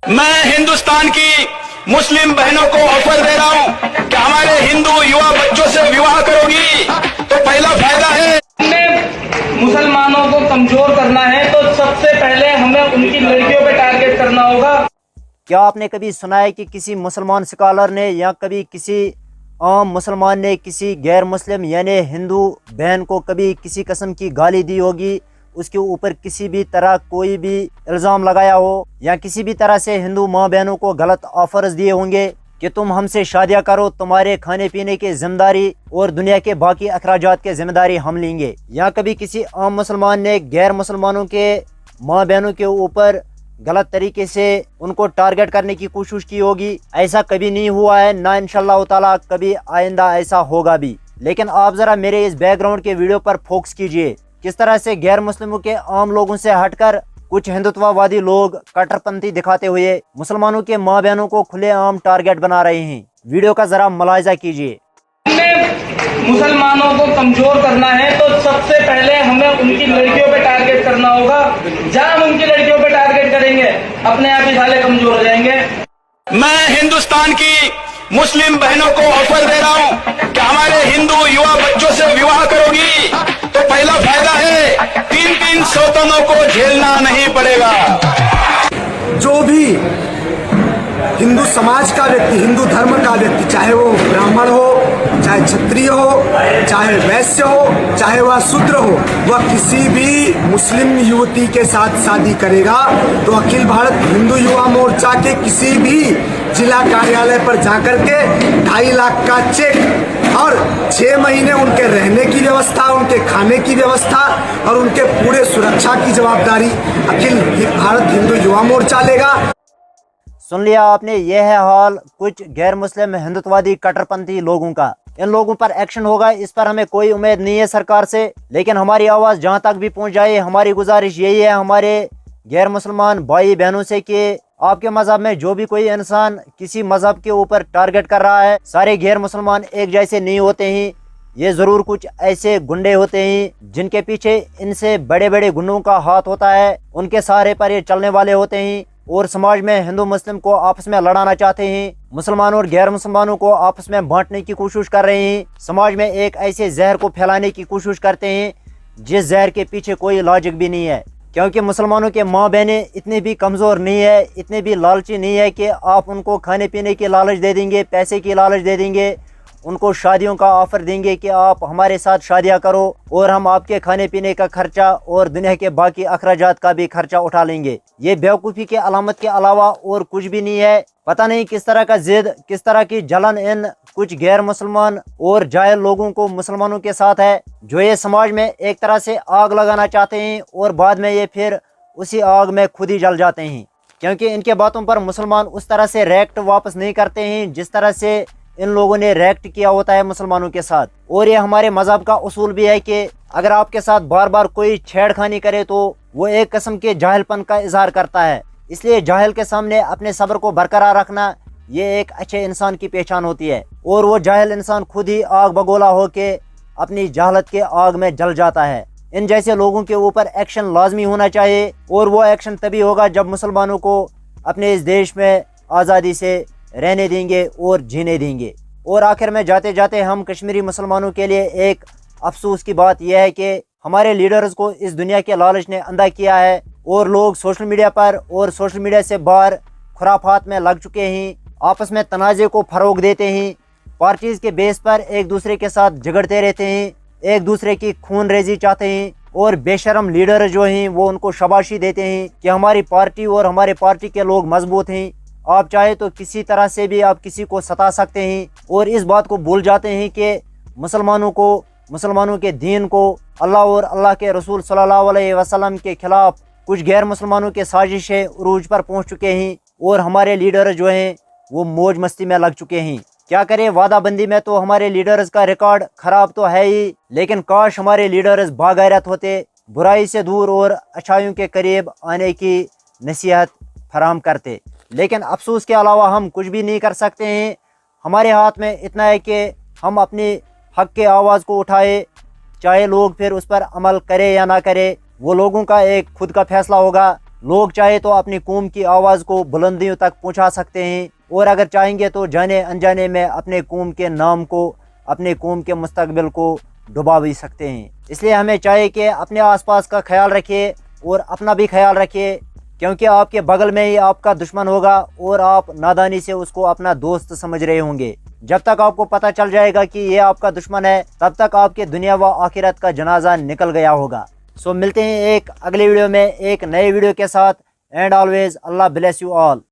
मैं हिंदुस्तान की मुस्लिम बहनों को ऑफर दे रहा हूं कि हमारे हिंदू युवा बच्चों से विवाह करोगी तो पहला फायदा है। हमें मुसलमानों को कमजोर करना है तो सबसे पहले हमें उनकी लड़कियों पे टारगेट करना होगा। क्या आपने कभी सुना है कि किसी मुसलमान स्कॉलर ने या कभी किसी आम मुसलमान ने किसी गैर मुस्लिम यानी हिंदू बहन को कभी किसी किस्म की गाली दी होगी, उसके ऊपर किसी भी तरह कोई भी इल्ज़ाम लगाया हो, या किसी भी तरह से हिंदू माँ बहनों को गलत ऑफर्स दिए होंगे कि तुम हमसे शादियाँ करो, तुम्हारे खाने पीने की जिम्मेदारी और दुनिया के बाकी अखराजात की जिम्मेदारी हम लेंगे। या कभी किसी आम मुसलमान ने गैर मुसलमानों के माँ बहनों के ऊपर गलत तरीके से उनको टारगेट करने की कोशिश की होगी। ऐसा कभी नहीं हुआ है, ना इंशाअल्लाह ताला कभी आइंदा ऐसा होगा भी। लेकिन आप ज़रा मेरे इस बैकग्राउंड के वीडियो पर फोकस कीजिए, किस तरह से गैर मुस्लिमों के आम लोगों से हटकर कुछ हिंदुत्ववादी लोग कट्टरपंथी दिखाते हुए मुसलमानों के माँ बहनों को खुलेआम टारगेट बना रहे हैं। वीडियो का जरा मुलाहिजा कीजिए। हमें मुसलमानों को कमजोर करना है तो सबसे पहले हमें उनकी लड़कियों पे टारगेट करना होगा। जहाँ हम उनकी लड़कियों पे टारगेट करेंगे अपने आप ही साले कमजोर हो जाएंगे। मैं हिंदुस्तान की मुस्लिम बहनों को ऑफर दे रहा हूं कि हमारे हिंदू युवा बच्चों से विवाह करोगी तो पहला फायदा है 3-3 सौतनों को झेलना नहीं पड़ेगा। जो भी हिंदू समाज का व्यक्ति, हिंदू धर्म का व्यक्ति, चाहे वो ब्राह्मण हो, चाहे क्षत्रिय हो, चाहे वैश्य हो, चाहे वह शूद्र हो, वह किसी भी मुस्लिम युवती के साथ शादी करेगा तो अखिल भारत हिंदू युवा मोर्चा के किसी भी जिला कार्यालय पर जाकर के 2.5 लाख का चेक और 6 महीने उनके रहने की व्यवस्था, उनके खाने की व्यवस्था और उनके पूरे सुरक्षा की जवाबदारी अखिल भारत हिंदू युवा मोर्चा लेगा। सुन लिया आपने, यह है हाल कुछ गैर मुस्लिम हिंदुत्ववादी कट्टरपंथी लोगों का। इन लोगों पर एक्शन होगा, इस पर हमें कोई उम्मीद नहीं है सरकार से, लेकिन हमारी आवाज़ जहां तक भी पहुंच जाए, हमारी गुजारिश यही है हमारे गैर मुसलमान भाई बहनों से कि आपके मज़हब में जो भी कोई इंसान किसी मज़हब के ऊपर टारगेट कर रहा है, सारे गैर मुसलमान एक जैसे नहीं होते हैं। ये ज़रूर कुछ ऐसे गुंडे होते हैं जिनके पीछे इनसे बड़े बड़े गुंडों का हाथ होता है, उनके सहारे पर ये चलने वाले होते हैं और समाज में हिंदू मुस्लिम को आपस में लड़ाना चाहते हैं, मुसलमानों और गैर मुसलमानों को आपस में बांटने की कोशिश कर रहे हैं, समाज में एक ऐसे जहर को फैलाने की कोशिश करते हैं जिस जहर के पीछे कोई लॉजिक भी नहीं है। क्योंकि मुसलमानों के माँ बहनें इतनी भी कमज़ोर नहीं है, इतने भी लालची नहीं है कि आप उनको खाने पीने की लालच दे देंगे, पैसे की लालच दे देंगे, उनको शादियों का ऑफ़र देंगे कि आप हमारे साथ शादियां करो और हम आपके खाने पीने का खर्चा और दुनिया के बाकी अखराजात का भी खर्चा उठा लेंगे। ये बेवकूफ़ी के अलामत के अलावा और कुछ भी नहीं है। पता नहीं किस तरह का जिद, किस तरह की जलन इन कुछ गैर मुसलमान और जाहिल लोगों को मुसलमानों के साथ है, जो ये समाज में एक तरह से आग लगाना चाहते हैं और बाद में ये फिर उसी आग में खुद ही जल जाते हैं। क्योंकि इनके बातों पर मुसलमान उस तरह से रिएक्ट वापस नहीं करते हैं जिस तरह से इन लोगों ने रिएक्ट किया होता है मुसलमानों के साथ। और ये हमारे मज़हब का उसूल भी है कि अगर आपके साथ बार बार कोई छेड़खानी करे तो वो एक किस्म के जाहिलपन का इजहार करता है। इसलिए जाहिल के सामने अपने सब्र को बरकरार रखना ये एक अच्छे इंसान की पहचान होती है, और वो जाहिल इंसान खुद ही आग बगोला होके अपनी जहालत के आग में जल जाता है। इन जैसे लोगों के ऊपर एक्शन लाजमी होना चाहिए, और वो एक्शन तभी होगा जब मुसलमानों को अपने इस देश में आज़ादी से रहने देंगे और जीने देंगे। और आखिर में जाते जाते हम कश्मीरी मुसलमानों के लिए एक अफसोस की बात यह है कि हमारे लीडर्स को इस दुनिया के लालच ने अंधा किया है और लोग सोशल मीडिया पर और सोशल मीडिया से बाहर खुराफात में लग चुके हैं, आपस में तनाज़े को फ़रोग देते हैं, पार्टीज़ के बेस पर एक दूसरे के साथ झगड़ते रहते हैं, एक दूसरे की खून रेजी चाहते हैं, और बेशरम लीडर जो हैं वो उनको शाबाशी देते हैं कि हमारी पार्टी और हमारे पार्टी के लोग मजबूत हैं, आप चाहे तो किसी तरह से भी आप किसी को सता सकते हैं। और इस बात को भूल जाते हैं कि मुसलमानों को, मुसलमानों के दीन को, अल्लाह और अल्लाह के रसूल सल्लल्लाहु अलैहि वसल्लम के खिलाफ कुछ गैर मुसलमानों के साजिशें उरूज पर पहुंच चुके हैं और हमारे लीडर जो हैं वो मौज मस्ती में लग चुके हैं। क्या करें, वादा बंदी में तो हमारे लीडर्स का रिकॉर्ड ख़राब तो है ही, लेकिन काश हमारे लीडर्स बागैरत होते, बुराई से दूर और अच्छाइयों के करीब आने की नसीहत फराहम करते। लेकिन अफसोस के अलावा हम कुछ भी नहीं कर सकते हैं। हमारे हाथ में इतना है कि हम अपनी हक के आवाज़ को उठाए, चाहे लोग फिर उस पर अमल करे या ना करे, वो लोगों का एक खुद का फैसला होगा। लोग चाहे तो अपनी कौम की आवाज़ को बुलंदियों तक पहुंचा सकते हैं और अगर चाहेंगे तो जाने अनजाने में अपने कौम के नाम को, अपने कौम के मुस्तकबिल को डुबा भी सकते हैं। इसलिए हमें चाहिए कि अपने आसपास का ख्याल रखिए और अपना भी ख्याल रखिए, क्योंकि आपके बगल में ही आपका दुश्मन होगा और आप नादानी से उसको अपना दोस्त समझ रहे होंगे। जब तक आपको पता चल जाएगा कि ये आपका दुश्मन है, तब तक आपके दुनिया व आखिरत का जनाजा निकल गया होगा। सो मिलते हैं एक अगले वीडियो में एक नए वीडियो के साथ। And always Allah bless you all.